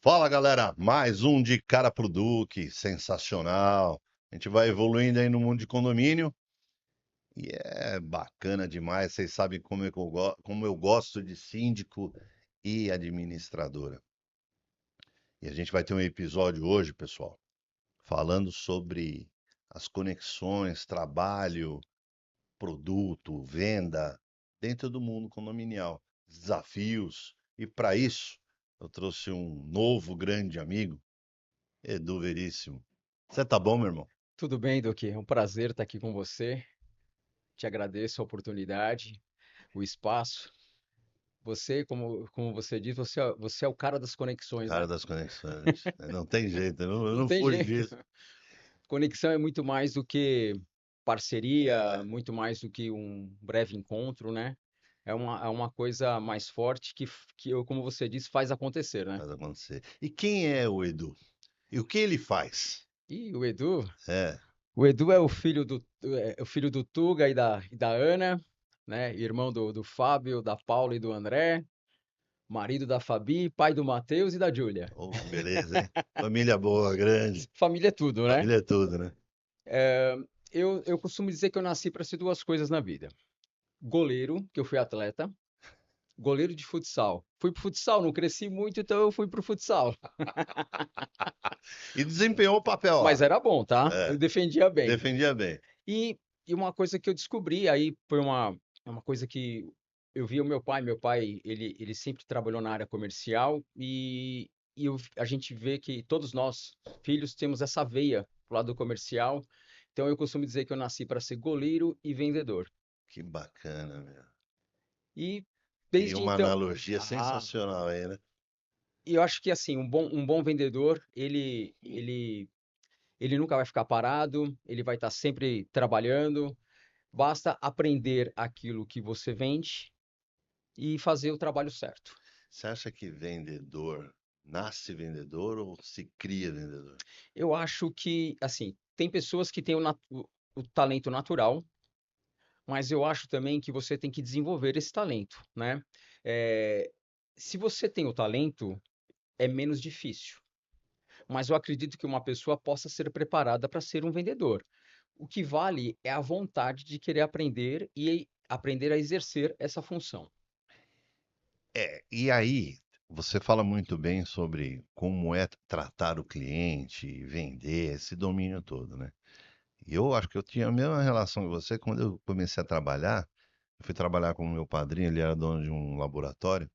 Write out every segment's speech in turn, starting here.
Fala galera, mais um de cara pro Duque, sensacional. A gente vai evoluindo aí no mundo de condomínio e é bacana demais. Vocês sabem como eu gosto de síndico e administradora. E a gente vai ter um episódio hoje, pessoal, falando sobre as conexões, trabalho, produto, venda dentro do mundo condominial, desafios. E para isso, eu trouxe um novo grande amigo. Edu Veríssimo. Você tá bom, meu irmão? Tudo bem, Duque? É um prazer estar aqui com você. Te agradeço a oportunidade, o espaço. Você, como você diz, você é o cara das conexões, Cara né? das conexões. Não tem jeito, eu Não não tem fujo jeito. disso. Conexão é muito mais do que parceria, muito mais do que um breve encontro, né? É uma coisa mais forte como você disse, faz acontecer, né? Faz acontecer. E quem é o Edu? E o que ele faz? E o Edu, É. o Edu é o filho do Tuga e da Ana, né? Irmão do Fábio, da Paula e do André. Marido da Fabi, pai do Matheus e da Júlia. Oh, que beleza, hein? Família boa, grande. Família é tudo, né? Família é tudo, né? Eu costumo dizer que eu nasci para ser duas coisas na vida. Goleiro, que eu fui atleta, goleiro de futsal. Fui pro futsal, não cresci muito, então eu fui pro futsal. E desempenhou o papel Mas lá. era bom, tá? Eu É. defendia bem. Defendia bem. E uma coisa que eu descobri aí foi uma coisa que eu vi o meu pai, ele sempre trabalhou na área comercial a gente vê que todos nós, filhos, temos essa veia pro lado do comercial. Então eu costumo dizer que eu nasci para ser goleiro e vendedor. Que bacana, meu. E E desde uma então, analogia sensacional aí, né? eu acho que assim, um bom vendedor, ele nunca vai ficar parado, ele vai estar sempre trabalhando. Basta aprender aquilo que você vende e fazer o trabalho certo. Você acha que vendedor nasce vendedor ou se cria vendedor? Eu acho que, assim, tem pessoas que têm o talento natural, mas eu acho também que você tem que desenvolver esse talento, né? Eh, Se você tem o talento, é menos difícil, mas eu acredito que uma pessoa possa ser preparada para ser um vendedor. O que vale é a vontade de querer aprender e aprender a exercer essa função. É, e aí você fala muito bem sobre como é tratar o cliente, vender, esse domínio todo, né? E eu acho que eu tinha a mesma relação que você quando eu comecei a trabalhar. Eu fui trabalhar com o meu padrinho, ele era dono de um laboratório.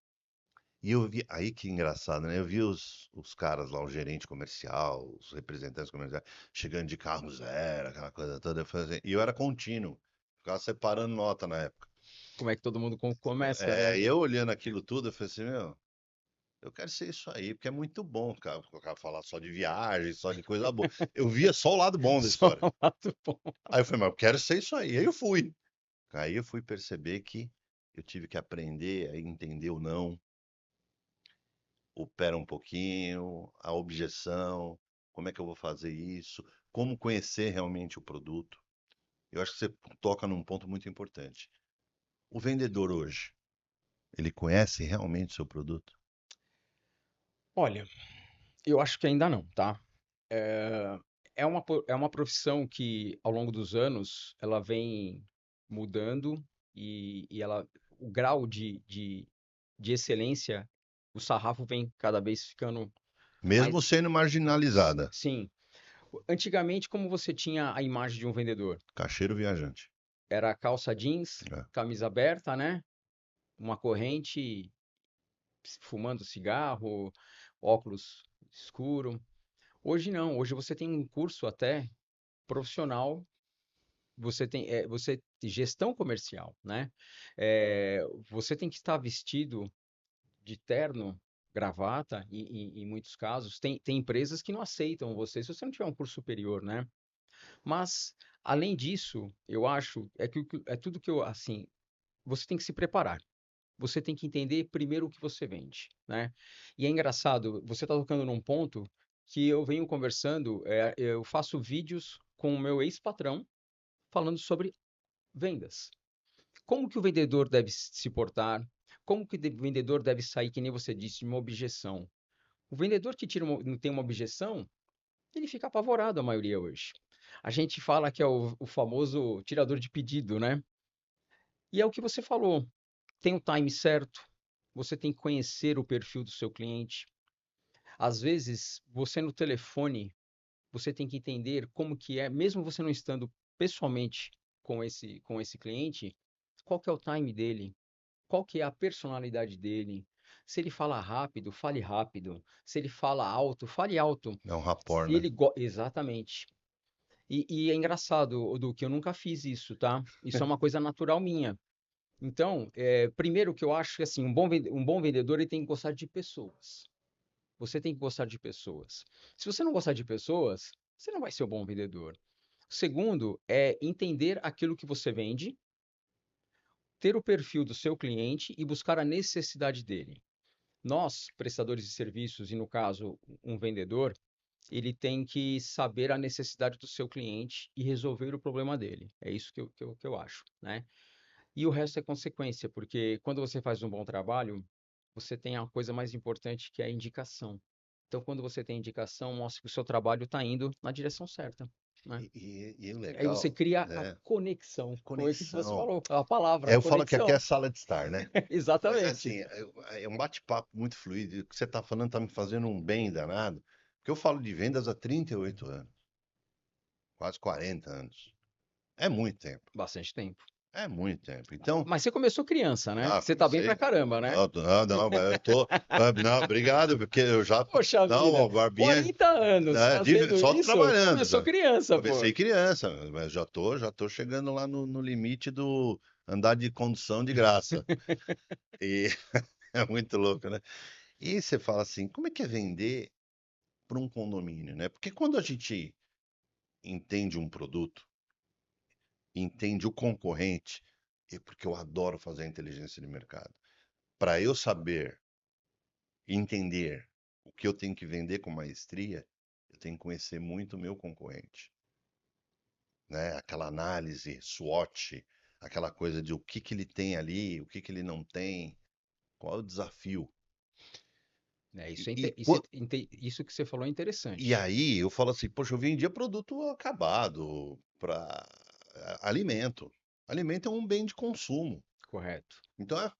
E eu vi, aí que engraçado, né? Eu vi os caras lá, o gerente comercial, os representantes comerciais, chegando de carro zero, aquela coisa toda. Eu falei assim, e eu era contínuo, ficava separando nota na época. Como é que todo mundo começa, É, né? e eu olhando aquilo tudo, eu falei assim, meu. Eu quero ser isso aí, porque é muito bom, cara. O cara falar só de viagem, só de coisa boa. Eu via só o lado bom da Só história. um lado bom. Aí eu falei, mas eu quero ser isso aí. Aí eu fui. Aí eu fui perceber que eu tive que aprender a entender o não, o pera um pouquinho, a objeção, como é que eu vou fazer isso, como conhecer realmente o produto. Eu acho que você toca num ponto muito importante. O vendedor hoje, ele conhece realmente o seu produto? Olha, eu acho que ainda não, tá? Eh, é uma profissão que, ao longo dos anos, ela vem mudando o grau de excelência, o sarrafo vem cada vez ficando Mesmo mais. sendo marginalizada. Sim. Antigamente, como você tinha a imagem de um vendedor? Caixeiro viajante. Era calça jeans, É. camisa aberta, né? Uma corrente, fumando cigarro, óculos escuro. Hoje não, hoje você tem um curso até profissional. Você tem gestão comercial, né? Você tem que estar vestido de terno, gravata, em muitos casos. Tem empresas que não aceitam você se você não tiver um curso superior, né? Mas, além disso, eu acho, é tudo que eu, assim, você tem que se preparar. Você tem que entender primeiro o que você vende, né? E é engraçado, você está tocando num ponto que eu venho conversando, eu faço vídeos com o meu ex-patrão falando sobre vendas. Como que o vendedor deve se portar? Como que o vendedor deve sair, que nem você disse, de uma objeção? O vendedor que não tem uma objeção, ele fica apavorado, a maioria hoje. A gente fala que é o famoso tirador de pedido, né? E é o que você falou, tem o time certo, você tem que conhecer o perfil do seu cliente. Às vezes, você no telefone, você tem que entender como que é, mesmo você não estando pessoalmente com esse cliente, qual que é o time dele, qual que é a personalidade dele. Se ele fala rápido, fale rápido. Se ele fala alto, fale alto. É um rapport, Se né? ele exatamente. E é engraçado, Du, que eu nunca fiz isso, tá? Isso é uma coisa natural minha. Então, primeiro que eu acho que assim, um bom vendedor ele tem que gostar de pessoas. Você tem que gostar de pessoas. Se você não gostar de pessoas, você não vai ser um bom vendedor. Segundo é entender aquilo que você vende, ter o perfil do seu cliente e buscar a necessidade dele. Nós, prestadores de serviços, e no caso, um vendedor, ele tem que saber a necessidade do seu cliente e resolver o problema dele. É isso que eu acho, né? E o resto é consequência, porque quando você faz um bom trabalho, você tem a coisa mais importante que é a indicação. Então, quando você tem indicação, mostra que o seu trabalho está indo na direção certa, né? E o Aí você legal, cria a né? conexão. Foi o que você Conexão. falou, a palavra, É, a eu falo que aqui é conexão. sala de estar, né? Exatamente. Assim, é um bate-papo muito fluido. O que você está falando está me fazendo um bem danado. Porque eu falo de vendas há 38 anos, quase 40 anos. É muito tempo. Bastante tempo. É muito tempo. Então, Mas você começou criança, né? Você tá bem pra comecei. caramba, né? Não, não, não, mas eu tô. Não, obrigado, porque eu já. Poxa Não, vida, a barbinha. 40 anos Né, fazendo só isso? trabalhando. Começou criança, pô. Comecei criança, mas já tô chegando lá no limite do andar de condução de graça. E é muito louco, né? E você fala assim, como é que é vender para um condomínio, né? Porque quando a gente entende um produto, entende o concorrente, e porque eu adoro fazer a inteligência de mercado, para eu saber e entender o que eu tenho que vender com maestria, eu tenho que conhecer muito o meu concorrente, né? Aquela análise SWOT, aquela coisa de o que que ele tem ali, o que que ele não tem, qual é o desafio. É, E, isso, e, isso que você falou é e interessante. aí eu falo assim, poxa, eu vendia produto acabado para alimento. Alimento é um bem de consumo. Correto. Então,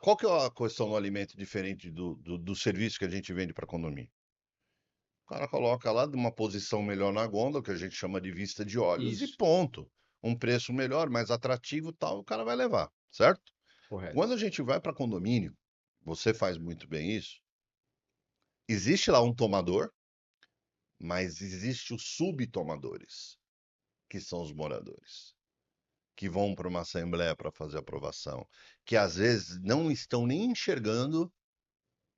qual que é a questão do alimento diferente do serviço que a gente vende para condomínio? O cara coloca lá de uma posição melhor na gôndola, que a gente chama de vista de olhos, e Isso, ponto. Um preço melhor, mais atrativo, tal, o cara vai levar, certo? Quando correto. a gente vai para condomínio, você faz muito bem isso. Existe lá um tomador, mas existe os subtomadores, que são os moradores, que vão para uma assembleia para fazer aprovação, que às vezes não estão nem enxergando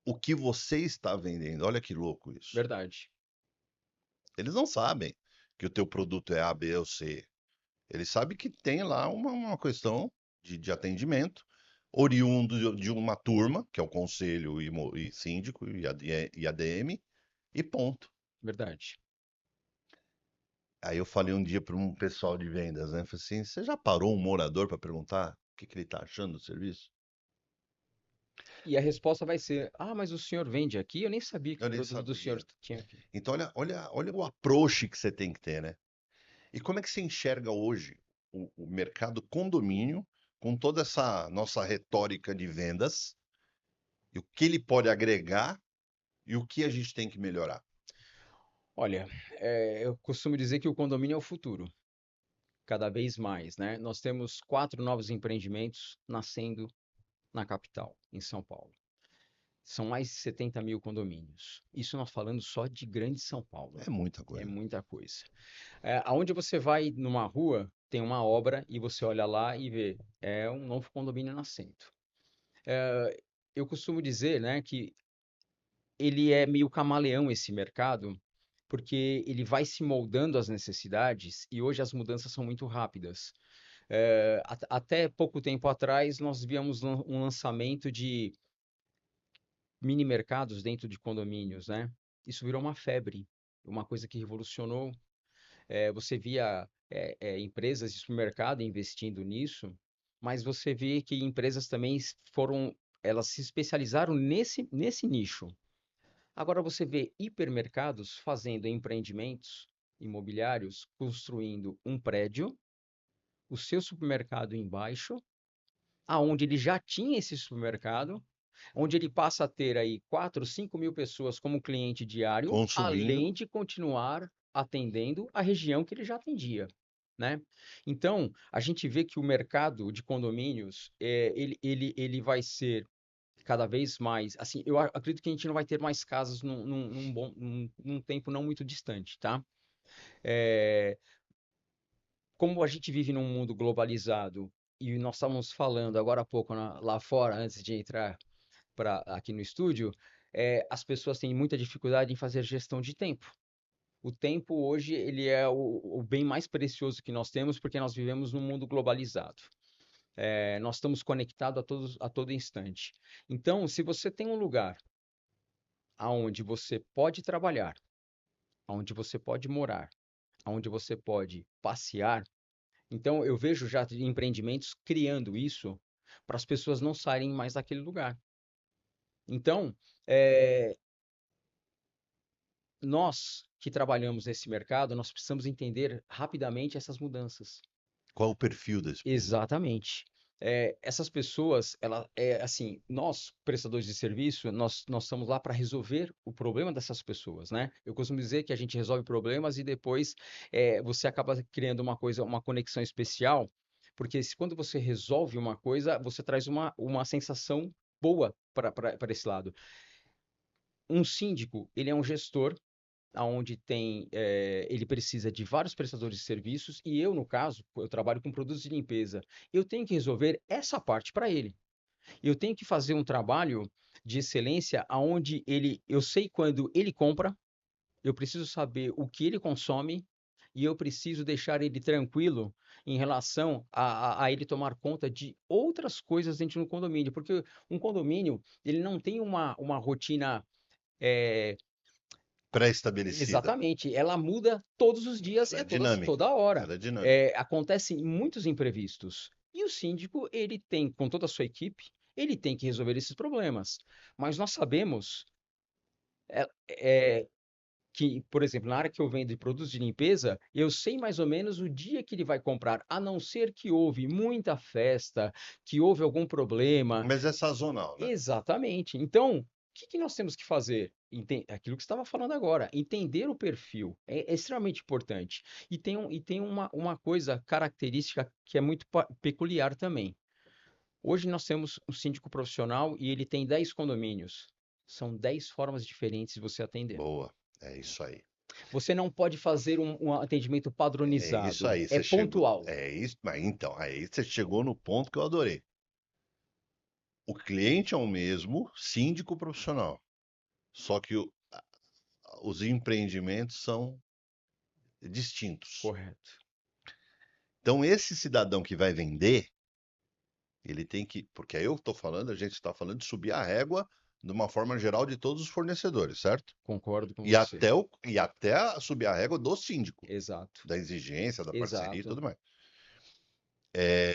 o que você está vendendo. Olha que louco isso. Verdade. Eles não sabem que o teu produto é A, B ou C. Eles sabem que tem lá uma questão de atendimento, oriundo de uma turma, que é o conselho e síndico e ADM, e ponto. Verdade. Aí eu falei um dia para um pessoal de vendas, né? Falei assim, você já parou um morador para perguntar o que que ele está achando do serviço? E a resposta vai ser: Ah, mas o senhor vende aqui? Eu nem sabia que o Eu nem produto do senhor sabia. tinha aqui. Então olha o approach que você tem que ter, né? E como é que você enxerga hoje o mercado condomínio com toda essa nossa retórica de vendas e o que ele pode agregar e o que a gente tem que melhorar? Olha, eu costumo dizer que o condomínio é o futuro, cada vez mais, né? Nós temos 4 novos empreendimentos nascendo na capital, em São Paulo. São mais de 70 mil condomínios. Isso nós falando só de Grande São Paulo. É muita É coisa. muita coisa. Aonde você vai numa rua, tem uma obra e você olha lá e vê, é um novo condomínio nascendo. Eu costumo dizer, né, que ele é meio camaleão esse mercado, porque ele vai se moldando às necessidades e hoje as mudanças são muito rápidas. Até pouco tempo atrás, nós víamos um lançamento de mini mercados dentro de condomínios, né? Isso virou uma febre, uma coisa que revolucionou. Você via empresas de supermercado investindo nisso, mas você vê que empresas também elas se especializaram nesse nicho. Agora você vê hipermercados fazendo empreendimentos imobiliários, construindo um prédio, o seu supermercado embaixo, aonde ele já tinha esse supermercado, onde ele passa a ter aí 4, 5 mil pessoas como cliente diário, Consumindo. além de continuar atendendo a região que ele já atendia, né? Então, a gente vê que o mercado de condomínios, ele vai ser cada vez mais, assim, acredito que a gente não vai ter mais casas num tempo não muito distante, tá? É, como a gente vive num mundo globalizado, e nós estávamos falando agora há pouco lá fora, antes de entrar aqui no estúdio, as pessoas têm muita dificuldade em fazer gestão de tempo. O tempo hoje ele é o bem mais precioso que nós temos porque nós vivemos num mundo globalizado. Nós estamos conectados a todo instante. Então, se você tem um lugar aonde você pode trabalhar, aonde você pode morar, aonde você pode passear, então eu vejo já empreendimentos criando isso para as pessoas não saírem mais daquele lugar. Então, é, nós que trabalhamos nesse mercado, nós precisamos entender rapidamente essas mudanças. Qual o perfil desse público? Exatamente. Essas pessoas, assim, nós, prestadores de serviço, nós estamos lá para resolver o problema dessas pessoas, né? Eu costumo dizer que a gente resolve problemas e depois você acaba criando uma coisa, uma conexão especial, porque quando você resolve uma coisa, você traz uma sensação boa para esse lado. Um síndico, ele é um gestor aonde ele precisa de vários prestadores de serviços e eu, no caso, eu trabalho com produtos de limpeza. Eu tenho que resolver essa parte para ele. Eu tenho que fazer um trabalho de excelência aonde eu sei quando ele compra, eu preciso saber o que ele consome e eu preciso deixar ele tranquilo em relação a ele tomar conta de outras coisas dentro do condomínio, porque um condomínio, ele não tem uma rotina é, Pré-estabelecida. exatamente, ela muda todos os dias, Ela é toda dinâmica. hora. Ela é dinâmica. Acontecem muitos imprevistos. E o síndico, ele tem, com toda a sua equipe, ele tem que resolver esses problemas. Mas nós sabemos é, é, que, por exemplo, na área que eu vendo de produtos de limpeza, eu sei mais ou menos o dia que ele vai comprar, a não ser que houve muita festa, que houve algum problema. Mas é sazonal, né? Exatamente. Então, o que que nós temos que fazer? Aquilo que você estava falando agora, entender o perfil é extremamente importante. E tem uma coisa característica que é muito peculiar também. Hoje nós temos um síndico profissional e ele tem 10 condomínios. São 10 formas diferentes de você atender. Boa. É isso aí. Você não pode fazer um atendimento É isso padronizado, aí. é Você chegou. pontual. É isso. Mas então, aí você chegou no ponto que eu adorei. O cliente é o mesmo, síndico profissional. Só que os empreendimentos são distintos. Correto. Então, esse cidadão que vai vender, ele tem que. Porque aí eu estou falando, a gente está falando de subir a régua de uma forma geral de todos os fornecedores, certo? Concordo com E você. até subir a régua do síndico, Exato. da exigência, da parceria e Exato. tudo mais. É,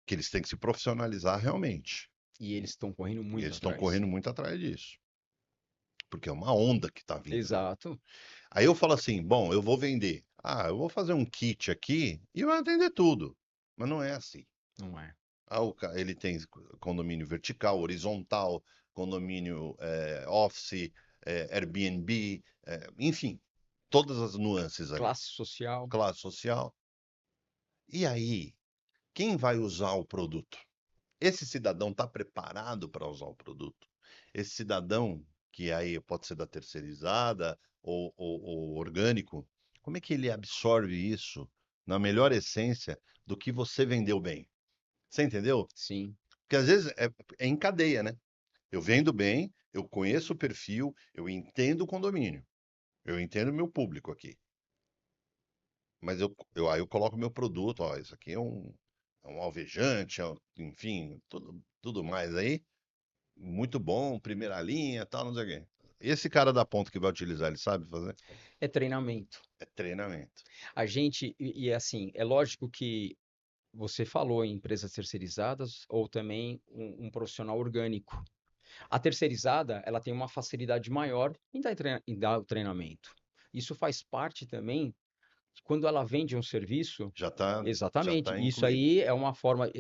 que eles têm que se profissionalizar realmente. E eles estão correndo E muito eles estão atrás. correndo muito atrás disso. Porque é uma onda que está vindo, né? Exato. Aí eu falo assim, bom, eu vou vender. Ah, eu vou fazer um kit aqui e vai atender tudo. Mas não é assim. Não é. Ah, ele tem condomínio vertical, horizontal, condomínio office, Airbnb, enfim, todas as nuances ali. Classe social. Classe social. E aí, quem vai usar o produto? Esse cidadão está preparado para usar o produto? Esse cidadão, que aí pode ser da terceirizada ou orgânico, como é que ele absorve isso na melhor essência do que você vendeu bem? Você entendeu? Sim. Porque às vezes é em cadeia, né? Eu vendo bem, eu conheço o perfil, eu entendo o condomínio, eu entendo o meu público aqui. Mas aí eu coloco o meu produto, ó, isso aqui é um alvejante, enfim, tudo mais aí. Muito bom, primeira linha, tal, não sei o quê. Esse cara da ponta que vai utilizar, ele sabe fazer? É treinamento. É treinamento. A gente, assim, é lógico que você falou em empresas terceirizadas ou também um profissional orgânico. A terceirizada, ela tem uma facilidade maior em dar o treinamento. Isso faz parte também, quando ela vende um serviço, já exatamente. tá Isso incluído. aí é uma forma,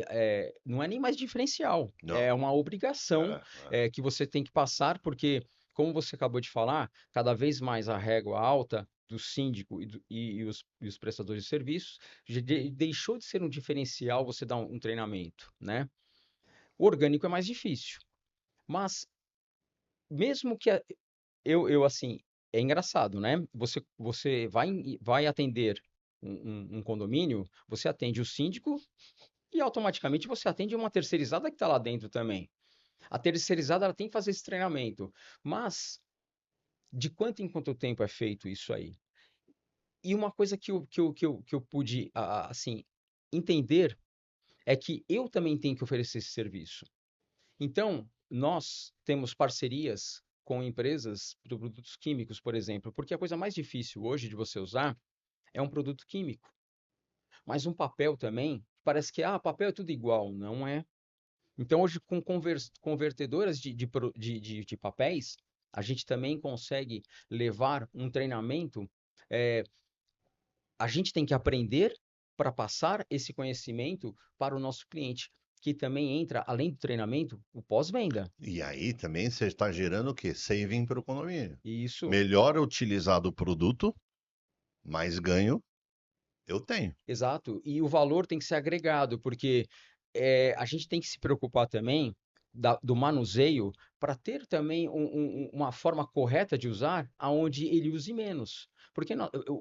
não é nem mais diferencial, Não, é uma obrigação é. que você tem que passar, porque, como você acabou de falar, cada vez mais a régua alta do síndico e os prestadores de serviços deixou de ser um diferencial você dar um treinamento, né? O orgânico é mais difícil, mas mesmo que assim, é engraçado, né? Você vai atender um condomínio, você atende o síndico e automaticamente você atende uma terceirizada que está lá dentro também. A terceirizada ela tem que fazer esse treinamento, mas de quanto em quanto tempo é feito isso aí? E uma coisa que eu pude, assim, entender é que eu também tenho que oferecer esse serviço. Então, nós temos parcerias com empresas de produtos químicos, por exemplo, porque a coisa mais difícil hoje de você usar é um produto químico. Mas um papel também, parece que papel é tudo igual, não é? Então, hoje, com convertedoras de papéis, a gente também consegue levar um treinamento. eh, a gente tem que aprender para passar esse conhecimento para o nosso cliente, que também entra, além do treinamento, o pós-venda. E aí também você está gerando o quê? Saving para o condomínio. Isso, Melhor utilizado o produto, mais ganho eu tenho. exato. E o valor tem que ser agregado, porque a gente tem que se preocupar também do manuseio para ter também uma forma correta de usar, aonde ele use menos. Porque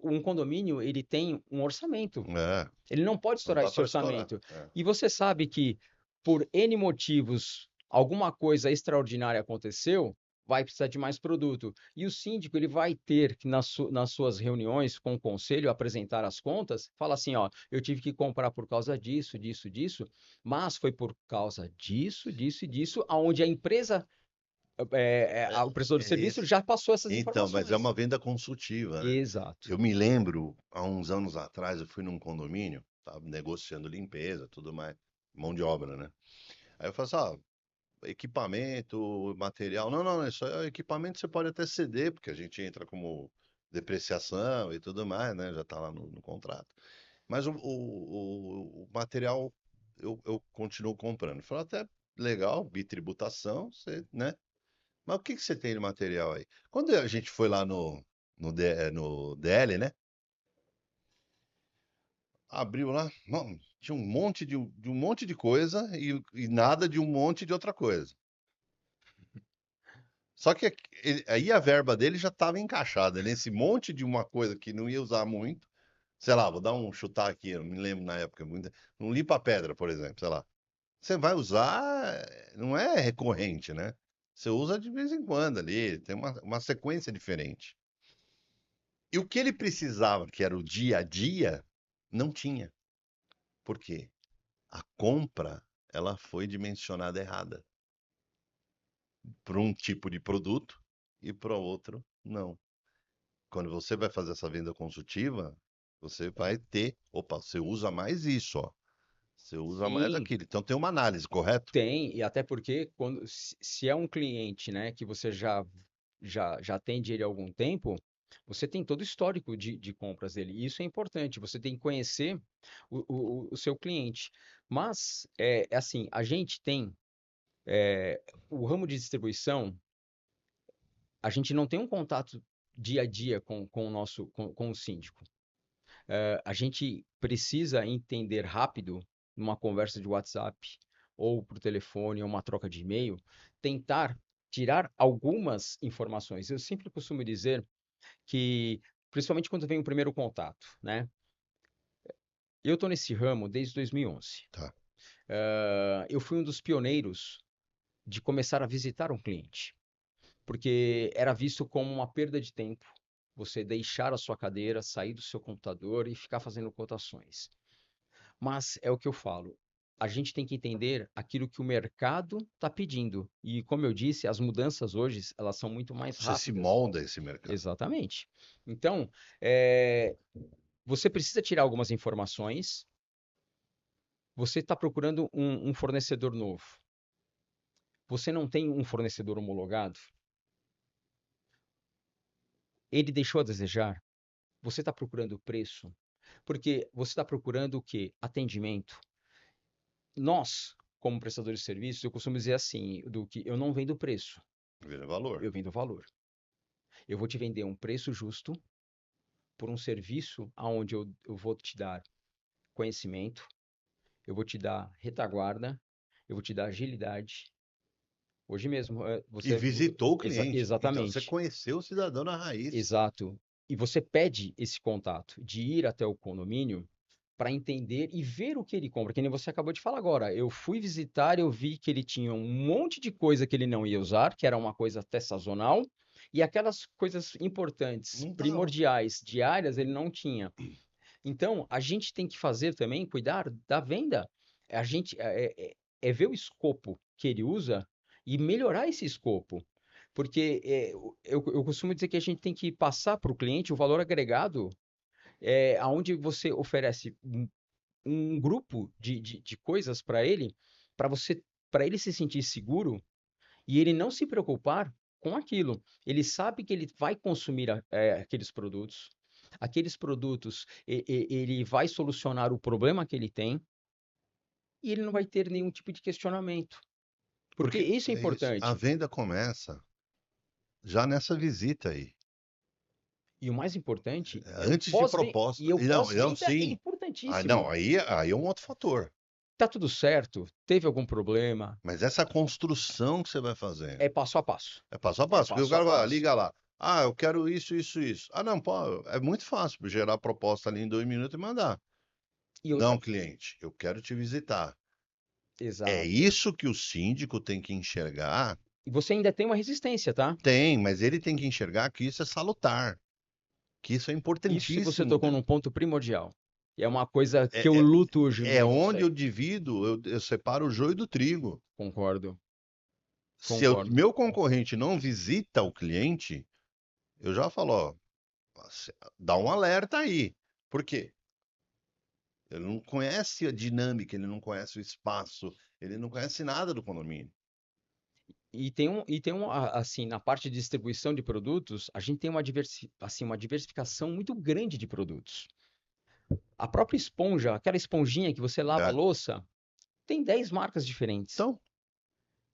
um condomínio ele tem um orçamento. É, Ele não pode não estourar dá esse para estourar. orçamento. É. E você sabe que, por N motivos, alguma coisa extraordinária aconteceu, vai precisar de mais produto. E o síndico ele vai ter que, nas suas reuniões com o conselho, apresentar as contas, fala assim, ó, eu tive que comprar por causa disso, disso, disso, mas foi por causa disso, disso e disso, aonde a empresa, o prestador de serviço Esse- já passou essas Então, mas é informações. uma venda consultiva, né? Exato. Eu me lembro, há uns anos atrás, eu fui num condomínio, tava negociando limpeza, tudo mais, mão de obra, né? Aí eu falei assim, equipamento, material. Não, não, isso aí, equipamento você pode até ceder, porque a gente entra como depreciação e tudo mais, né? Já está lá no contrato. Mas o material eu continuo comprando. Falei, até legal, bitributação, você, né? Mas o que que você tem de material aí? Quando a gente foi lá no DL, né? Abriu lá, mano, tinha um monte de um monte de coisa e nada de um monte de outra coisa. Só que aí a verba dele já estava encaixada nesse monte de uma coisa que não ia usar muito. Sei lá, vou dar um chutar aqui, eu não me lembro na época muito. Um limpa-pedra, por exemplo, sei lá. Você vai usar, não é recorrente, né? Você usa de vez em quando ali, tem uma sequência diferente. E o que ele precisava, que era o dia a dia, não tinha. Por quê? A compra, ela foi dimensionada errada para um tipo de produto e para outro, não. Quando você vai fazer essa venda consultiva, você vai ter, opa, você usa mais isso, ó. Você usa mais Sim, aquilo. Então tem uma análise, correto? tem, e até porque se é um cliente, né, que você já atende ele há algum tempo, você tem todo o histórico de compras dele. E isso é importante, você tem que conhecer o seu cliente. Mas, é assim, a gente tem o ramo de distribuição, a gente não tem um contato dia a dia com o síndico. A gente precisa entender rápido, numa conversa de WhatsApp, ou por telefone, ou uma troca de e-mail, tentar tirar algumas informações. Eu sempre costumo dizer que, principalmente quando vem o primeiro contato, né? Eu estou nesse ramo desde 2011. Tá. Eu fui um dos pioneiros de começar a visitar um cliente, porque era visto como uma perda de tempo você deixar a sua cadeira, sair do seu computador e ficar fazendo cotações. Mas é o que eu falo. A gente tem que entender aquilo que o mercado está pedindo. E como eu disse, as mudanças hoje, elas são muito mais Você se rápidas. molda esse mercado. Exatamente. Então, é, você precisa tirar algumas informações. Você está procurando um fornecedor novo. Você não tem um fornecedor homologado? Ele deixou a desejar? Você está procurando preço? Porque você está procurando o quê? Atendimento. Nós, como prestadores de serviços, eu costumo dizer assim, do que eu não vendo preço, Vira valor. eu vendo valor. Eu vou te vender um preço justo por um serviço aonde eu vou te dar conhecimento, eu vou te dar retaguarda, eu vou te dar agilidade. Hoje mesmo, E visitou o cliente. Então, você exatamente, conheceu o cidadão na raiz. exato. E você pede esse contato de ir até o condomínio para entender e ver o que ele compra, que nem você acabou de falar agora. Eu fui visitar, eu vi que ele tinha um monte de coisa que ele não ia usar, que era uma coisa até sazonal, e aquelas coisas importantes, Não tava. primordiais, diárias, ele não tinha. Então, a gente tem que fazer também, cuidar da venda. A gente é ver o escopo que ele usa e melhorar esse escopo. Porque eu costumo dizer que a gente tem que passar para o cliente o valor agregado, aonde você oferece um grupo de coisas para você, para ele se sentir seguro e ele não se preocupar com aquilo. Ele sabe que ele vai consumir aqueles produtos. Aqueles produtos, ele vai solucionar o problema que ele tem e ele não vai ter nenhum tipo de questionamento. Porque Porque isso é é isso, a importante. venda começa já nessa visita aí. E o mais importante é o Antes de pós-venda. proposta. E o E não, não, pós-venda é sim. Ah, não, importantíssimo. aí é um outro fator. Tá tudo certo? Teve algum problema? Mas essa construção que você vai fazendo É passo a passo. é passo a É passo. Porque o passo a cara vai, passo. liga lá. Ah, eu quero isso, isso, isso. Ah, não, pô, é muito fácil gerar a proposta ali em 2 minutos e mandar. E outra Não, coisa. cliente, eu quero te visitar. É Exato. isso que o síndico tem que enxergar. E você ainda tem uma resistência, tá? Tem, mas ele tem que enxergar que isso é salutar, que isso é Isso você importantíssimo. tocou num ponto primordial. E é uma coisa que eu É, é, luto hoje em é dia com isso onde eu aí. divido, eu separo o joio do trigo. Concordo, Se o concordo. meu concorrente não visita o cliente, eu já falo, ó, dá um alerta aí. Por quê? Ele não conhece a dinâmica, ele não conhece o espaço, ele não conhece nada do condomínio. Assim, na parte de distribuição de produtos, a gente tem assim, uma diversificação muito grande de produtos. A própria esponja, aquela esponjinha que você lava a É, louça, tem 10 marcas diferentes. então,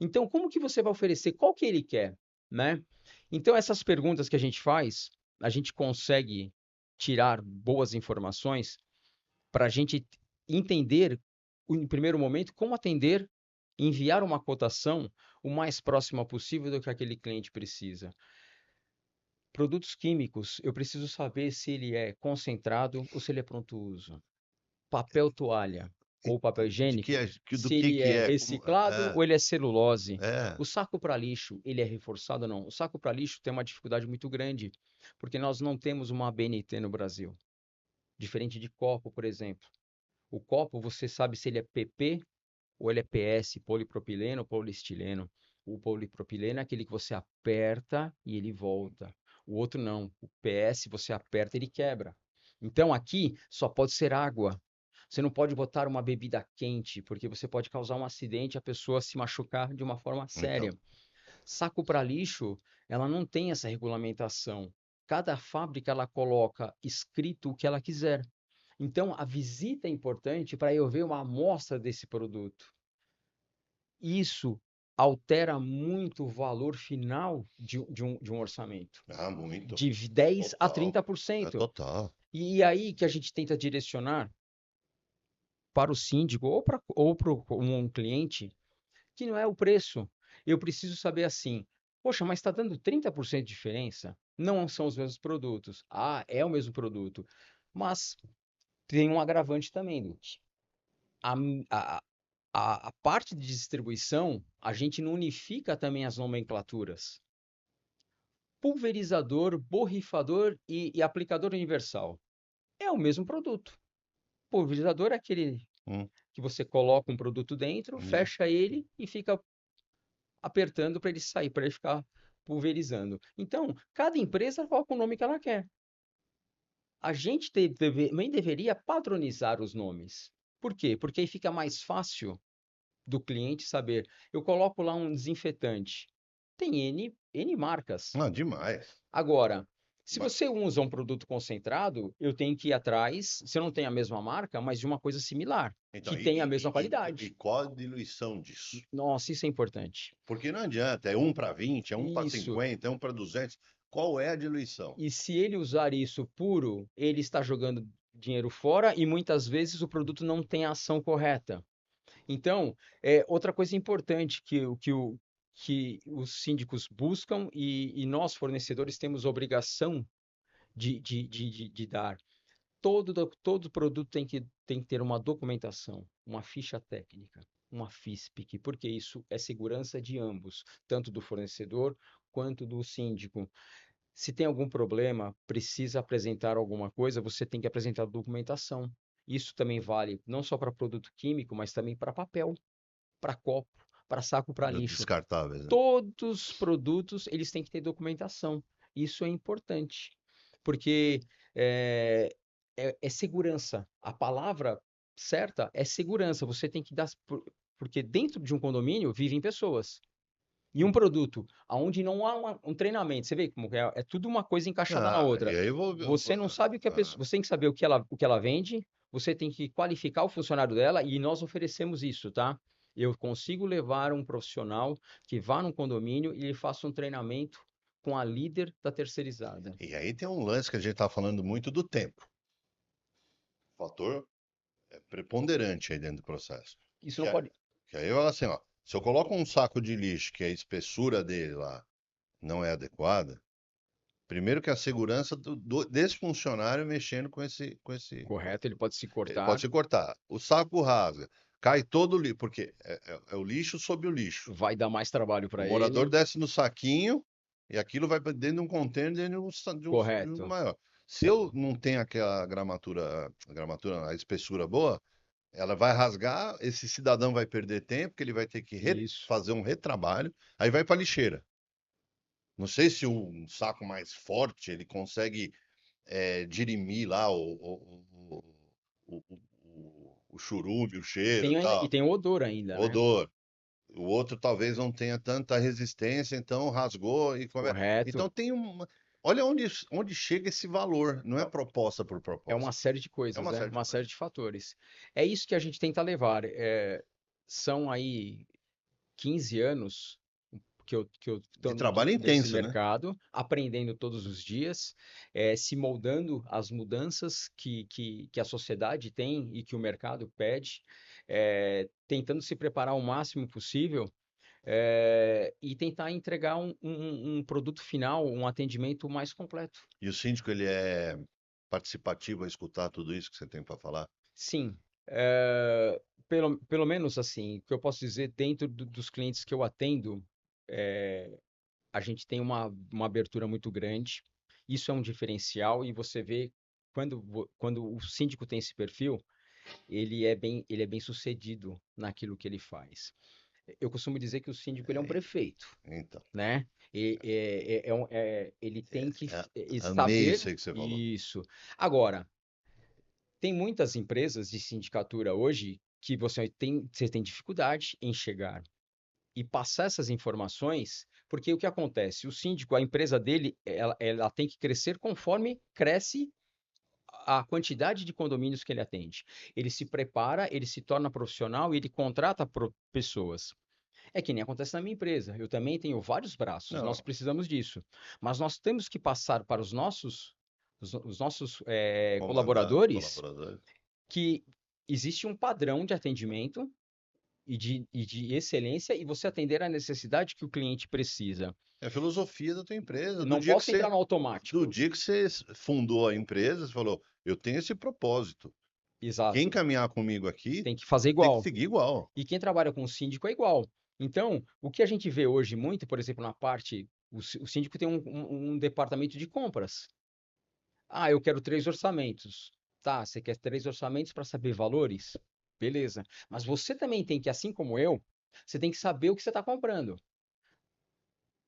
Então, como que você vai oferecer? Qual que ele quer, né? Então, essas perguntas que a gente faz, a gente consegue tirar boas informações para a gente entender, em primeiro momento, como atender, enviar uma cotação o mais próxima possível do que aquele cliente precisa. Produtos químicos, eu preciso saber se ele é concentrado ou se ele é pronto uso. Papel toalha ou papel higiênico, do se ele que é é? reciclado ou ele é celulose. É, O saco para lixo, ele é reforçado ou não? O saco para lixo tem uma dificuldade muito grande, porque nós não temos uma ABNT no Brasil, diferente de copo, por exemplo. O copo, você sabe se ele é PP ou ele é PS, polipropileno ou poliestileno. O polipropileno é aquele que você aperta e ele volta. O outro não. O PS, você aperta e ele quebra. Então aqui só pode ser água. Você não pode botar uma bebida quente, porque você pode causar um acidente e a pessoa se machucar de uma forma então. séria. Saco para lixo, ela não tem essa regulamentação. Cada fábrica ela coloca escrito o que ela quiser. Então, a visita é importante para eu ver uma amostra desse produto. Isso altera muito o valor final de um orçamento, Ah, muito. de 10 a Total. É 30%. total. E aí que a gente tenta direcionar para o síndico ou para um cliente que não é o preço. Eu preciso saber assim, poxa, mas está dando 30% de diferença? Não são os mesmos produtos. Ah, é o mesmo produto. Mas tem um agravante também, Duque. A, a, a parte de distribuição, a gente não unifica também as nomenclaturas. Pulverizador, borrifador e aplicador universal. É o mesmo produto. Pulverizador é aquele Hum, que você coloca um produto dentro, e- fecha ele e fica apertando para ele sair, para ele ficar pulverizando. Então, cada empresa coloca o nome que ela quer. A gente também deveria padronizar os nomes. Por quê? Porque aí fica mais fácil do cliente saber. Eu coloco lá um desinfetante. Tem N marcas. Ah, demais. Agora, se Ba- você usa um produto concentrado, eu tenho que ir atrás, se eu não tenho a mesma marca, mas de uma coisa similar, Então, que tenha a mesma e qualidade. qual a diluição disso? Nossa, isso é importante. Porque não adianta, é um para 20, é um para Isso. 50, é um para 200. Qual é a diluição? E se ele usar isso puro, ele está jogando dinheiro fora e muitas vezes o produto não tem a ação correta. Então, outra coisa importante que os síndicos buscam e nós, fornecedores, temos obrigação de dar. Todo produto tem que ter uma documentação, uma ficha técnica, uma FISPIC, porque isso é segurança de ambos, tanto do fornecedor quanto do síndico. Se tem algum problema, precisa apresentar alguma coisa, você tem que apresentar documentação. Isso também vale não só para produto químico, mas também para papel, para copo, para saco para lixo. Descartáveis, né? Todos os produtos, eles têm que ter documentação. Isso é importante, porque é, é segurança. A palavra certa é segurança. Você tem que dar, porque dentro de um condomínio vivem pessoas. E um produto onde não há um treinamento, você vê como é tudo uma coisa encaixada na Ah, e outra. aí eu vou. Você não sabe o que a pessoa, você tem que saber o que ela vende, você tem que qualificar o funcionário dela e nós oferecemos isso, tá? Eu consigo levar um profissional que vá num condomínio e ele faça um treinamento com a líder da terceirizada. E aí tem um lance que a gente tá falando muito do tempo. Fator preponderante aí dentro do processo. Isso Que, não é- pode. que aí eu falo assim, ó. Se eu coloco um saco de lixo que a espessura dele lá não é adequada, primeiro que a segurança desse funcionário mexendo Correto, ele pode se ele pode cortar, se cortar. O saco rasga, cai todo o lixo, porque é o lixo sobre o lixo. vai dar mais trabalho O para morador ele. desce no saquinho e aquilo vai pra dentro de um container dentro de um Correto. maior. Se eu não tenho aquela gramatura, a espessura boa, ela vai rasgar, esse cidadão vai perder tempo, que ele vai ter que Isso. fazer um retrabalho, aí vai para lixeira. Não sei se um saco mais forte ele consegue dirimir lá o churume, o cheiro, E tal, tem o odor ainda, o né? odor. O outro talvez não tenha tanta resistência, então rasgou e Correto. então tem uma. Olha onde chega esse valor. Não é proposta por É uma proposta. série de É coisas, uma é série de uma série coisas. de fatores. É isso que a gente tenta levar. São aí 15 anos que eu De estou trabalho nesse intenso, né? mercado, aprendendo todos os dias, se moldando às mudanças que a sociedade tem e que o mercado pede, tentando se preparar o máximo possível, e tentar entregar um produto final, um atendimento mais completo. E o síndico, ele é participativo a escutar tudo isso que você tem para falar? Sim, pelo menos assim, o que eu posso dizer dentro dos clientes que eu atendo, eh, a gente tem uma abertura muito grande. Isso é um diferencial e você vê quando o síndico tem esse perfil, ele é bem sucedido naquilo que ele faz. Eu costumo dizer que o síndico ele é um É, prefeito, então, né? Ele tem que amei saber isso aí que você falou. isso. Agora, tem muitas empresas de sindicatura hoje que você tem dificuldade em chegar e passar essas informações, porque o que acontece? O síndico, a empresa dele, ela tem que crescer conforme cresce a quantidade de condomínios que ele atende. Ele se prepara, ele se torna profissional e ele contrata pessoas. É que nem acontece na minha empresa. Eu também tenho vários braços, nós Não, precisamos disso. Mas nós temos que passar para os nossos comandante, colaboradores colaborador. que existe um padrão de atendimento e de excelência e você atender à necessidade que o cliente precisa. É a filosofia da tua empresa. Eu Do não dia que posso entrar você, no do automático. dia que você fundou a empresa, você falou, eu tenho esse propósito. Quem Exato. caminhar comigo aqui Tem que fazer tem que igual. seguir igual. E quem trabalha com síndico é igual. Então, o que a gente vê hoje muito, por exemplo, na parte. O síndico tem um departamento de compras. Ah, eu quero 3 orçamentos. Tá, você quer 3 orçamentos para saber valores? Beleza. Mas você também tem que, assim como eu, você tem que saber o que você está comprando.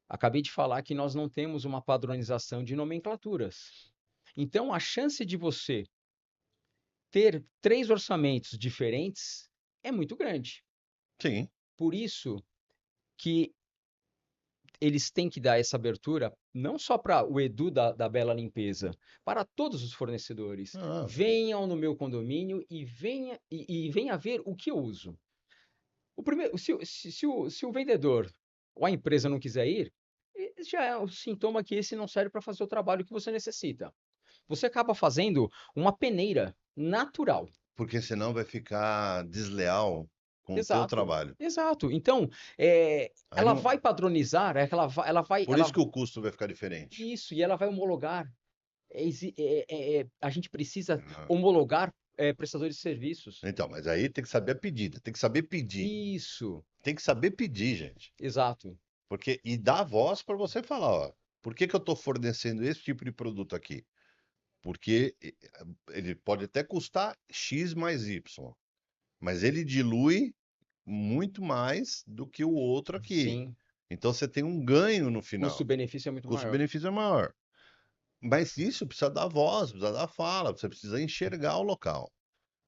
Acabei de falar que nós não temos uma padronização de nomenclaturas. Então, a chance de você ter 3 orçamentos diferentes é muito grande. Sim. Por isso que eles têm que dar essa abertura, não só para o Edu da Bela Limpeza, para todos os fornecedores. Ah, Venham no meu condomínio e venha ver o que eu uso. O primeiro, se o vendedor ou a empresa não quiser ir, já é um sintoma que esse não serve para fazer o trabalho que você necessita. Você acaba fazendo uma peneira natural. porque senão vai ficar desleal com o teu Exato, trabalho. exato. Então, Aí ela não... vai padronizar, Por isso que o custo vai ficar diferente. isso, e ela vai homologar. A gente precisa Ah, homologar prestadores de serviços. então, mas aí tem que saber a pedida, tem que saber pedir. Isso, Tem que saber pedir, gente. exato, Porque e dá voz para você falar, ó, por que que eu estou fornecendo esse tipo de produto aqui? Porque ele pode até custar X mais Y, mas ele dilui muito mais do que o outro aqui. sim. Então você tem um ganho no final. Custo-benefício é O muito maior. custo-benefício é maior. Mas isso precisa dar voz, precisa dar fala, você precisa enxergar o local.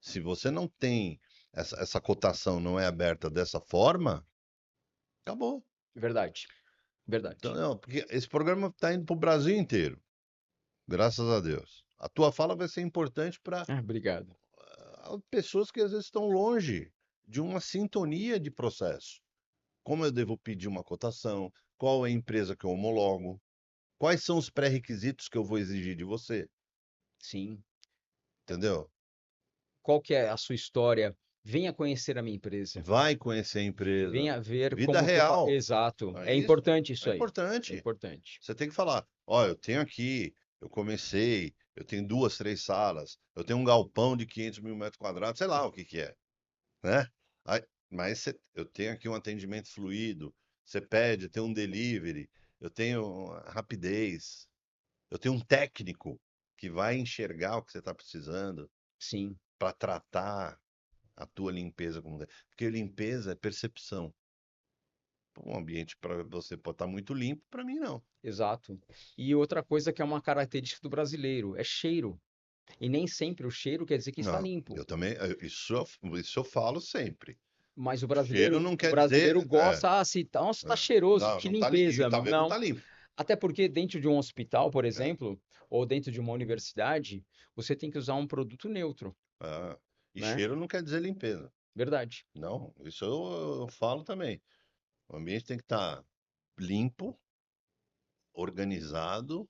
Se você não tem essa cotação não é aberta dessa forma, acabou. Verdade, Então, verdade. não, porque esse programa está indo para o Brasil inteiro, graças a Deus. A tua fala vai ser importante para Ah, obrigado. pessoas que às vezes estão longe de uma sintonia de processo. Como eu devo pedir uma cotação? Qual é a empresa que eu homologo? Quais são os pré-requisitos que eu vou exigir de você? Sim. Entendeu? Qual que é a sua história? Venha conhecer a minha empresa. Vai conhecer a empresa. Venha ver Vida como que eu faço. real. Exato. É É isso. importante É isso aí. É importante. importante. Você tem que falar: ó, eu tenho aqui, eu comecei, eu tenho duas, três salas, eu tenho um galpão de 500 mil metros quadrados, sei lá o que que é, né? Mas eu tenho aqui um atendimento fluido, você pede, eu tenho um delivery, eu tenho rapidez, eu tenho um técnico que vai enxergar o que você está precisando Sim, para tratar a tua limpeza como porque limpeza é percepção. Um ambiente para você pode estar muito limpo, para mim não. exato. E outra coisa que é uma característica do brasileiro é cheiro. E nem sempre o cheiro quer dizer que está Não, limpo. eu também, isso eu falo sempre. Mas o Cheiro brasileiro, não o quer brasileiro dizer, gosta, se, nossa, tá cheiroso, não, que não tá, e limpeza. talvez não Não. tá limpo. Até porque dentro de um hospital, por É, exemplo, ou dentro de uma universidade, você tem que usar um produto neutro, e né? cheiro não quer dizer limpeza. Verdade. Não, isso eu falo também. O ambiente tem que estar limpo, organizado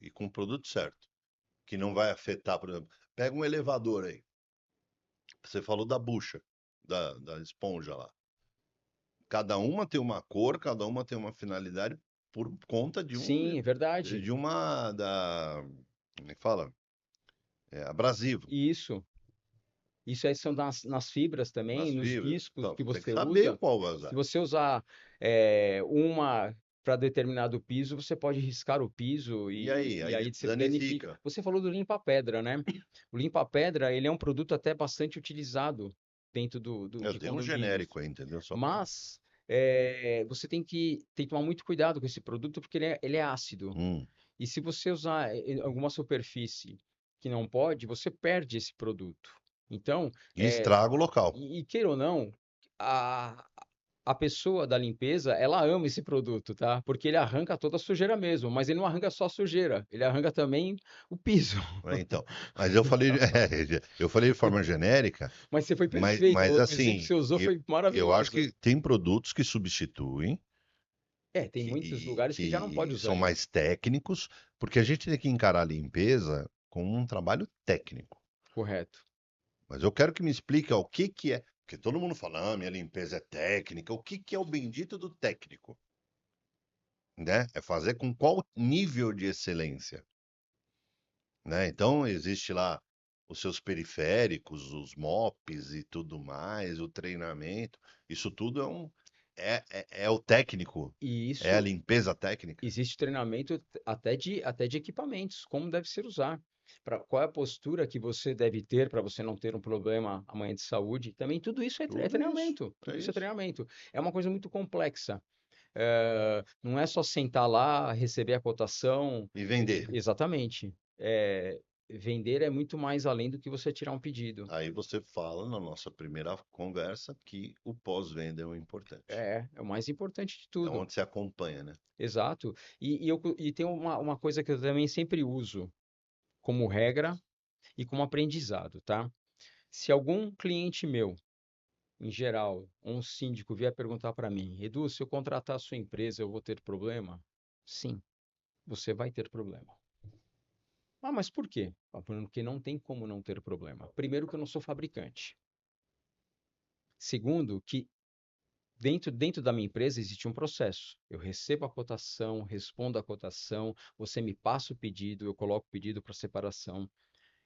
e com o produto certo, que não vai afetar, por exemplo, pega um elevador aí. Você falou da bucha, da esponja lá. Cada uma tem uma cor, cada uma tem uma finalidade por conta Sim, é verdade. de uma da, como é que fala? É, abrasivo, E isso aí são nas fibras também, nas nos fibras. discos Então, que você tem que você saber usa. qual vai Se usar. você usar uma para determinado piso, você pode riscar o piso E e, aí? e Aí aí você danifica. danifica. Você falou do limpa-pedra, né? O limpa-pedra, ele é um produto até bastante utilizado dentro Eu de tenho um condomínios. genérico aí, entendeu? Só para. Mas você tem que tomar muito cuidado com esse produto porque ele é ácido. Hum. E se você usar alguma superfície que não pode, você perde esse produto. Então, E estraga o local. e queira ou não, a, a pessoa da limpeza, ela ama esse produto, tá? Porque ele arranca toda a sujeira mesmo, mas ele não arranca só a sujeira, ele arranca também o piso. Né? Então, mas eu falei, eu falei de forma genérica, Mas você foi perfeito, mas o exemplo que assim, você usou foi eu acho maravilhoso. que tem produtos que substituem, Tem muitos lugares que já não pode que usar são isso. mais técnicos, porque a gente tem que encarar a limpeza como um trabalho técnico. Correto. Mas eu quero que me explique ó, o que que é, porque todo mundo fala, ah, minha limpeza é técnica, o que que é o bendito do técnico, né? É fazer com qual nível de excelência, né? Então existe lá os seus periféricos, os mops e tudo mais, o treinamento, isso tudo é o técnico, E é a isso limpeza técnica. existe treinamento até de equipamentos, como deve ser usar. Qual é a postura que você deve ter para você não ter um problema amanhã de saúde? Também tudo isso é Tudo isso, treinamento. é Tudo isso é isso. treinamento. É uma coisa muito complexa. Não é só sentar lá, receber a cotação. E vender. Exatamente. vender é muito mais além do que você tirar um pedido. Aí você fala na nossa primeira conversa que o pós-venda é o importante. É o mais importante de É tudo. onde você acompanha, né? Exato. E tem uma coisa que eu também sempre uso como regra e como aprendizado, tá? Se algum cliente meu, em geral, ou um síndico vier perguntar para mim, Edu, se eu contratar a sua empresa, eu vou ter problema? Sim, você vai ter problema. Ah, mas por quê? Ah, porque não tem como não ter problema. Primeiro, que eu não sou fabricante. Segundo, que dentro da minha empresa existe um processo. Eu recebo a cotação, respondo a cotação, você me passa o pedido, eu coloco o pedido para separação.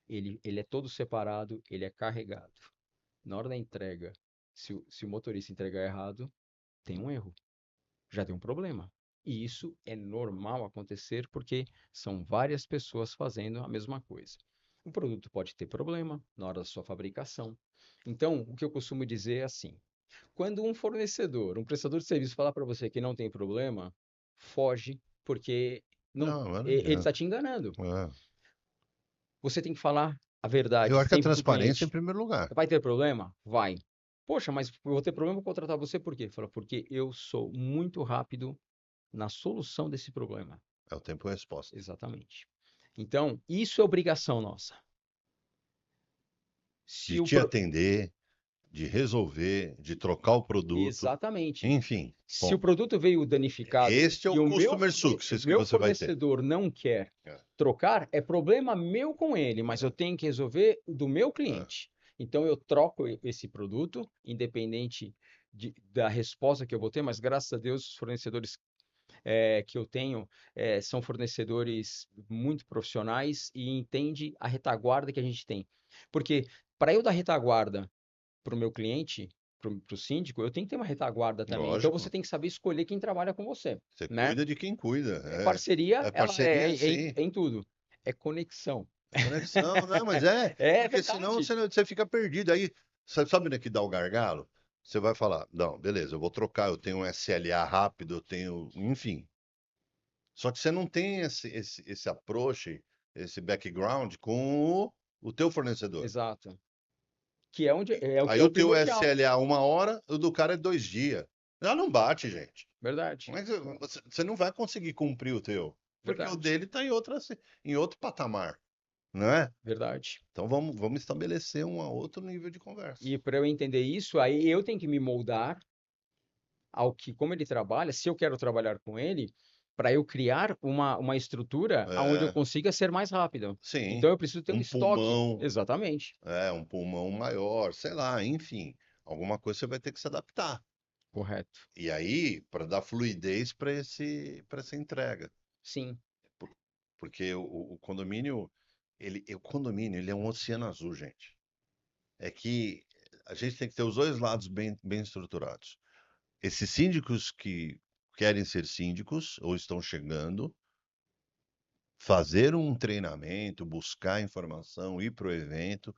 Ele é todo separado, ele é carregado. Na hora da entrega, se o motorista entregar errado, tem um erro, já tem um problema. E isso é normal acontecer porque são várias pessoas fazendo a mesma coisa. O produto pode ter problema na hora da sua fabricação. Então, o que eu costumo dizer é assim: quando um fornecedor, um prestador de serviço falar para você que não tem problema, foge, porque não, Não, mas não ele está adianta. te enganando. É. Você tem que falar a Eu verdade acho que a sempre para o transparência em cliente. primeiro lugar. Vai ter problema? Vai. Poxa, mas eu vou ter problema em contratar você por quê? Fala, porque eu sou muito rápido na solução desse problema. É o tempo e resposta. Exatamente. Então, isso é obrigação nossa. De Se o te pro... atender, de resolver, de trocar o produto, Exatamente. enfim. Se o Bom, produto veio danificado este é o e customer o success que meu você vai ter. fornecedor não quer É, trocar, é problema meu com ele, mas eu é, tenho que resolver o do meu é. cliente. Então eu troco esse produto, independente da resposta que eu vou ter, mas graças a Deus os fornecedores que eu tenho são fornecedores muito profissionais e entende a retaguarda que a gente tem. Porque para eu dar retaguarda para o meu cliente, para o síndico, eu tenho que ter uma retaguarda também. Então você Lógico. tem que saber escolher quem trabalha com você, Você né? cuida de quem cuida. Parceria, É ela parceria, é sim. em tudo. É conexão. É conexão, né? Mas é, É porque senão verdade. você fica perdido. Aí, sabe onde é que dá o gargalo? Você vai falar, não, beleza, eu vou trocar, eu tenho um SLA rápido, eu tenho, enfim. Só que você não tem esse approach, esse background com o teu fornecedor. Exato. Que é onde é, Aí é o o teu primordial. SLA 1 hora, o do cara é 2 dias. Já não bate, gente. Verdade. Mas você não vai conseguir cumprir o teu, porque o Verdade. dele está em outro patamar, não é? Verdade. Então vamos estabelecer um outro nível de conversa. E para eu entender isso, aí eu tenho que me moldar ao que, como ele trabalha, se eu quero trabalhar com ele, para eu criar uma estrutura onde eu É, consiga ser mais rápido. sim, Então eu preciso ter um um estoque. pulmão, Exatamente. um pulmão maior, sei lá, enfim, alguma coisa você vai ter que se adaptar. Correto. E aí, para dar fluidez para essa entrega, Sim. Por- porque o condomínio, o condomínio, ele é um oceano azul, gente. É que a gente tem que ter os dois lados bem estruturados. Esses síndicos que querem ser síndicos ou estão chegando, fazer um treinamento, buscar informação, ir para o evento,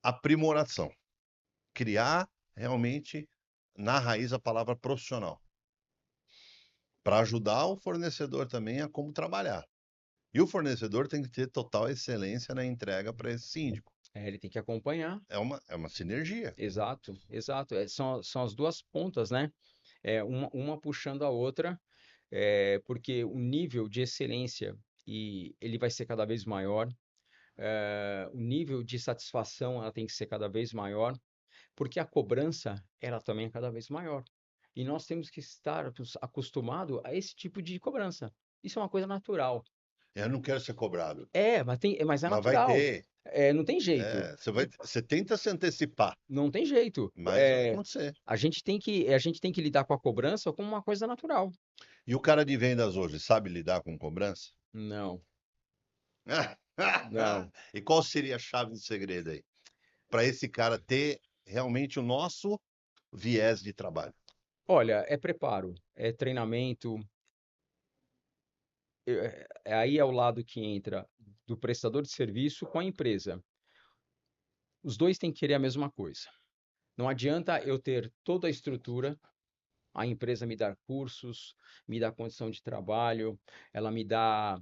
aprimoração, criar realmente na raiz a palavra profissional, para ajudar o fornecedor também a como trabalhar. E o fornecedor tem que ter total excelência na entrega para esse síndico. Ele tem que acompanhar. É uma sinergia. Exato, exato. São as duas pontas, né? Uma puxando a outra, porque o nível de excelência e ele vai ser cada vez maior. O nível de satisfação ela tem que ser cada vez maior, porque a cobrança ela também é cada vez maior. E nós temos que estar acostumados a esse tipo de cobrança. Isso é uma coisa natural. Eu não quero ser cobrado, Mas é mas vai natural. ter. Não tem jeito. Você tenta se antecipar, Não tem jeito. mas vai acontecer. A gente tem que lidar com a cobrança como uma coisa natural. E o cara de vendas hoje sabe lidar com cobrança? Não, não. E qual seria a chave do segredo aí? Para esse cara ter realmente o nosso viés de trabalho. Olha, é preparo, é treinamento. Aí é o lado que entra do prestador de serviço com a empresa. Os dois têm que querer a mesma coisa. Não adianta eu ter toda a estrutura, a empresa me dar cursos, me dá condição de trabalho, ela me dá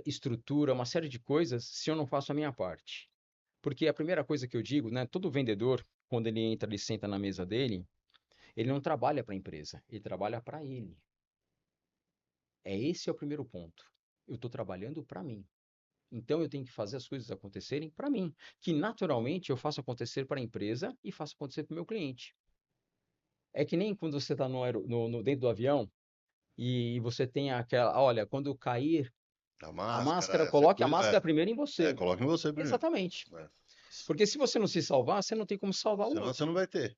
estrutura, uma série de coisas, se eu não faço a minha parte. Porque a primeira coisa que eu digo, né, todo vendedor, quando ele entra, ele senta na mesa dele, ele não trabalha para a empresa, ele trabalha para ele. Esse é o primeiro ponto. Eu estou trabalhando para mim. Então eu tenho que fazer as coisas acontecerem para mim, que naturalmente eu faço acontecer para a empresa e faço acontecer para o meu cliente. É que nem quando você está dentro do avião e você tem aquela, olha, quando cair A a máscara, máscara, você coloque a cuida. máscara primeiro em É, você. coloca em você primeiro. Exatamente. É. Porque se você não se salvar, você não tem como salvar o Senão você outro. não vai ter.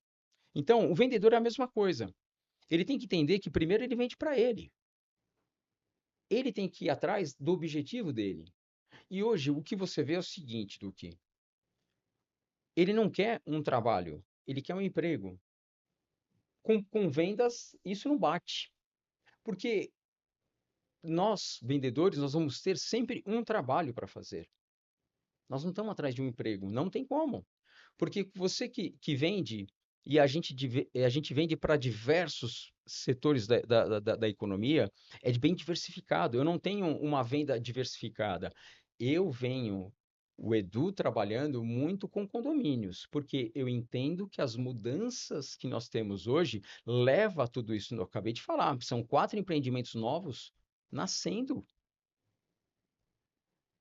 Então, o vendedor é a mesma coisa. Ele tem que entender que primeiro ele vende para ele. Ele tem que ir atrás do objetivo dele. E hoje o que você vê é o seguinte, Duque. Ele não quer um trabalho, ele quer um emprego. Com vendas, isso não bate. Porque nós, vendedores, nós vamos ter sempre um trabalho para fazer. Nós não estamos atrás de um emprego, não tem como. Porque você que vende, e a gente vende para diversos setores da economia, é bem diversificado. Eu não tenho uma venda diversificada. Eu venho, o Edu, trabalhando muito com condomínios, porque eu entendo que as mudanças que nós temos hoje leva a tudo isso. Eu acabei de falar, são 4 empreendimentos novos nascendo.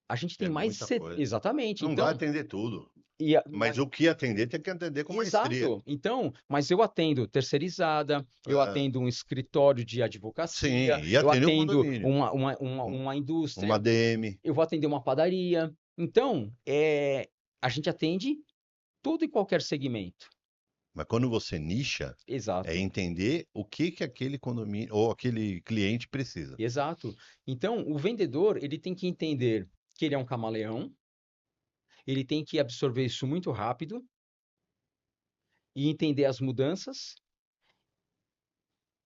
A gente É tem mais. muita coisa. Exatamente. Não vai Então, atender tudo. mas Mas o que atender tem que atender com maestria. exato. Então, mas eu atendo terceirizada, eu É. atendo um escritório de Sim, advocacia, e eu atender o atendo condomínio. Um- uma Uma indústria, DM. eu vou atender uma padaria. Então, a gente atende todo e qualquer segmento. Mas quando você nicha, é Exato, entender o que aquele condomínio ou aquele cliente precisa. exato. Então, o vendedor, ele tem que entender que ele é um camaleão, ele tem que absorver isso muito rápido e entender as mudanças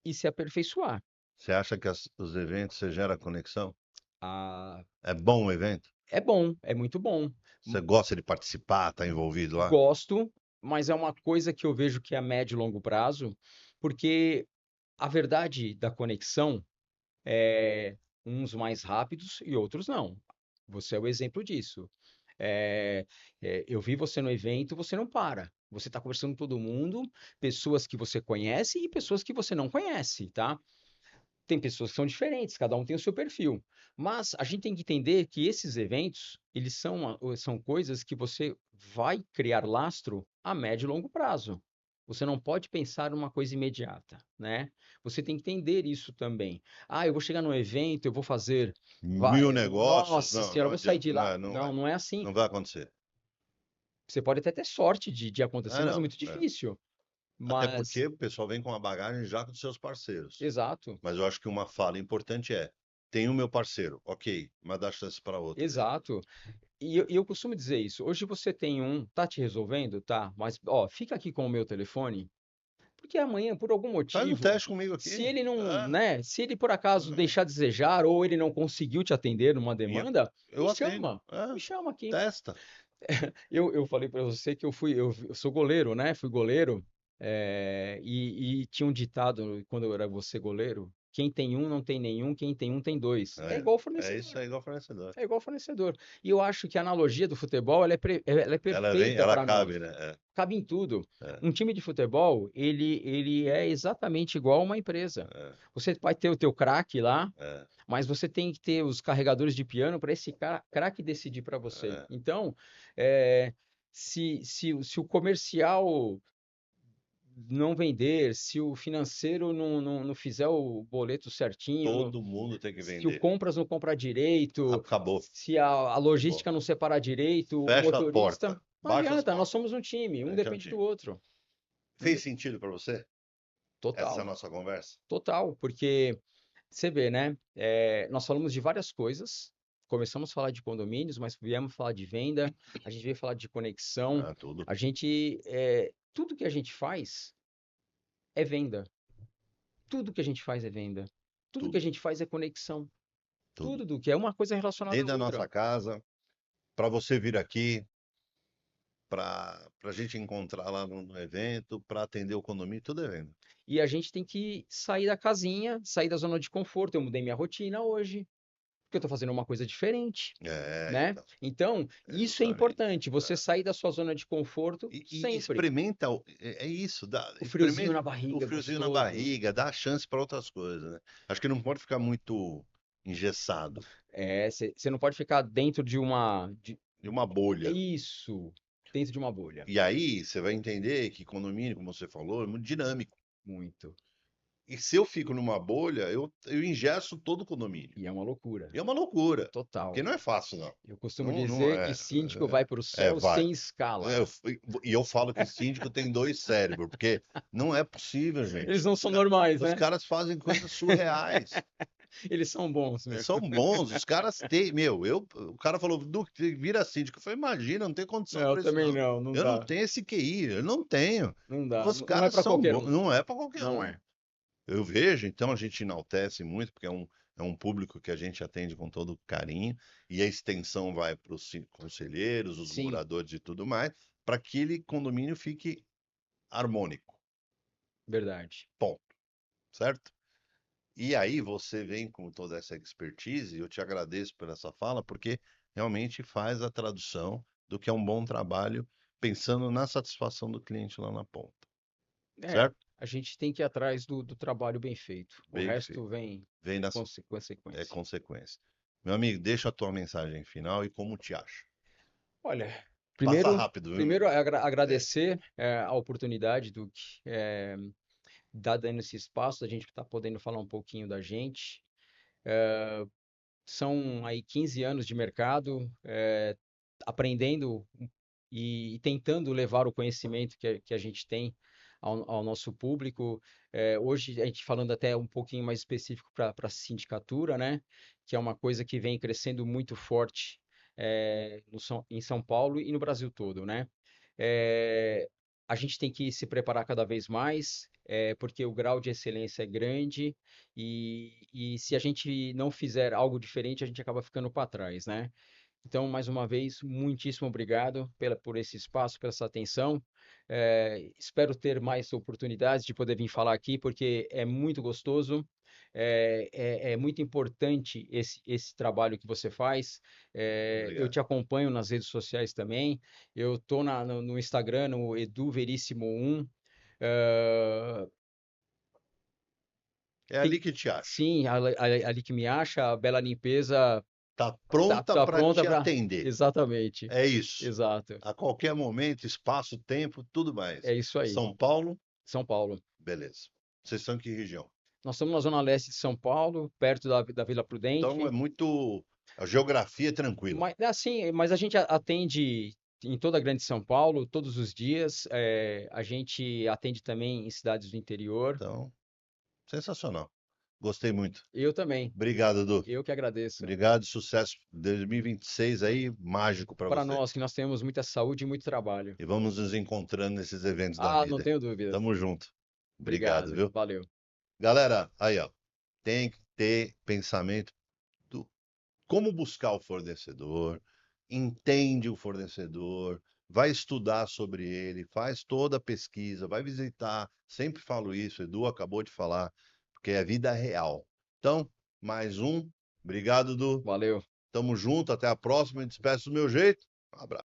e se aperfeiçoar. Você acha que os eventos você gera conexão? Ah, É bom o evento? é bom, é muito bom. Você gosta de participar, tá envolvido lá? Gosto, mas é uma coisa que eu vejo que é a médio e longo prazo, porque a verdade da conexão é uns mais rápidos e outros não. Você é o exemplo disso. Eu vi você no evento, você não para. Você está conversando com todo mundo, pessoas que você conhece e pessoas que você não conhece, tá? Tem pessoas que são diferentes, cada um tem o seu perfil. Mas a gente tem que entender que esses eventos, eles são coisas que você vai criar lastro a médio e longo prazo. Você não pode pensar numa coisa imediata, né? Você tem que entender isso também. Ah, eu vou chegar num evento, eu vou fazer, Mil negócios? nossa Não, senhora, eu não vou sair adianta. de Não, lá. não Não, vai. não é assim. Não vai acontecer. Você pode até ter sorte de acontecer, Ah, mas é não. muito É. difícil. Até Mas, porque o pessoal vem com a bagagem já com seus parceiros. exato. Mas eu acho que uma fala importante é: tem o meu parceiro, ok, mas dá chance para outro. Exato. E eu costumo dizer isso. Hoje você tem um, tá te resolvendo? Tá, mas ó, fica aqui com o meu telefone, porque amanhã, por algum Faz um motivo, teste comigo se aqui. ele não, Ah, né, se ele por acaso ah, deixar a desejar ou ele não conseguiu te atender numa e eu, demanda, eu atendo. me chama aqui. Testa. Eu falei para você que eu sou goleiro, né? Fui goleiro, e tinha um ditado quando eu era você goleiro: quem tem um não tem nenhum, quem tem um tem dois. É igual É isso fornecedor. aí, igual fornecedor. É igual fornecedor. E eu acho que a analogia do futebol ela é Ela vem, perfeita ela para nós. cabe, né? Cabe em tudo. É, Um time de futebol, ele é exatamente igual a uma empresa. é, Você vai ter o teu craque lá, é, mas você tem que ter os carregadores de piano para esse craque decidir para você. é. Então, é, se o comercial não vender, se o financeiro não fizer o boleto certinho, Todo mundo tem que se o vender. compras não comprar direito, Acabou, se a acabou. logística não separar direito, o Fecha a motorista, porta, não baixa as adianta, nós portas. somos um time, A um gente é um depende do time. outro. Um Fez de- sentido para você essa Total, nossa conversa? total, porque você vê, né? Nós falamos de várias coisas, começamos a falar de condomínios, mas viemos falar de venda, a gente veio falar de conexão, Ah, tudo, tudo que a gente faz é venda, tudo que a gente faz é venda, tudo que a tudo, gente faz é conexão, tudo. tudo do que é uma coisa relacionada à Dentro da outra. nossa casa, para você vir aqui, para a gente encontrar lá no evento, para atender o condomínio, tudo é venda. E a gente tem que sair da casinha, sair da zona de conforto. Eu mudei minha rotina hoje. porque eu estou fazendo uma coisa diferente, né? Então, Então, isso é exatamente. importante, você sair da sua zona de conforto E sempre. experimenta, é isso, O friozinho experimenta na o barriga, friozinho na gostoso. barriga, dá chance para outras coisas, né? Acho que não pode ficar muito engessado, É, você não pode ficar dentro de uma. de uma bolha. Isso, dentro de uma bolha. E aí você vai entender que condomínio, como você falou, é muito dinâmico. Muito. E se eu fico numa bolha, eu engesso todo o condomínio. E é uma loucura. E é uma loucura, porque Total. não é fácil, não. Eu costumo Não dizer que é. síndico vai para o céu Vai. sem escala. E eu falo que síndico tem dois cérebros, porque não é possível, Eles gente. não são normais, Os né? caras fazem coisas surreais. Eles são bons Eles mesmo. são bons, os caras têm. O cara falou, Duque, vira síndico. Eu falei, imagina, não tem condição Não, eu para isso, também não. não, não Eu não dá. tenho esse QI, eu não tenho. Não dá. Os Não é caras para são qualquer bons, um. não é para qualquer Não um. é. Eu vejo, então a gente enaltece muito, porque é um público que a gente atende com todo carinho, e a extensão vai para os conselheiros, os Sim, moradores e tudo mais, para que aquele condomínio fique harmônico, verdade. ponto, certo? E aí você vem com toda essa expertise, e eu te agradeço por essa fala, porque realmente faz a tradução do que é um bom trabalho, pensando na satisfação do cliente lá na ponta, É, certo? a gente tem que ir atrás do trabalho bem feito. O Bem feito. resto vem Vem das consequência. consequências. Meu amigo, deixa a tua mensagem final e como te acha. Olha, Passa primeiro, rápido, viu, meu? primeiro É, agradecer a oportunidade do que dando esse espaço, da gente estar podendo falar um pouquinho da gente. São aí 15 anos de mercado, aprendendo e tentando levar o conhecimento que a gente tem ao nosso público. Hoje, a gente falando até um pouquinho mais específico para a sindicatura, né? Que é uma coisa que vem crescendo muito forte em São Paulo e no Brasil todo, né? Eh, a gente tem que se preparar cada vez mais, porque o grau de excelência é grande e se a gente não fizer algo diferente, a gente acaba ficando para trás, né? Então, mais uma vez, muitíssimo obrigado por esse espaço, pela essa atenção. Espero ter mais oportunidades de poder vir falar aqui, porque é muito gostoso, é muito importante esse trabalho que você faz. Eu obrigado. te acompanho nas redes sociais também. Eu estou no Instagram, no Edu Veríssimo 1. eh, É tem, ali que te acha. sim, ali que me acha, a Bela Limpeza Tá tá, pronta tá para pronta te para. atender. Exatamente, É isso. exato. A qualquer momento, espaço, tempo, tudo É mais. isso aí, São Paulo, São Paulo. beleza. Vocês estão em que região? Nós estamos na zona leste de São Paulo, perto da Vila Então é Prudente, muito. A geografia é tranquila. mas a gente atende em toda a Grande São Paulo, todos os dias. A gente atende também em cidades do interior. Então, sensacional. Gostei muito. Eu também, Obrigado, Edu. eu que agradeço. Obrigado, sucesso 2026 aí, mágico para Para você. nós que nós temos muita saúde e muito trabalho. E vamos nos encontrando nesses eventos da Ah, não vida. tenho dúvidas. Tamo junto. Obrigado, Obrigado, viu? valeu. Galera, aí, ó, tem que ter pensamento do como buscar o fornecedor, entende o fornecedor, vai estudar sobre ele, faz toda a pesquisa, vai visitar. Sempre falo isso, Edu acabou de falar, porque é vida real. Então, mais um. Obrigado, Edu. Valeu. Tamo junto, até a próxima. Me despeço do meu jeito. Um abraço.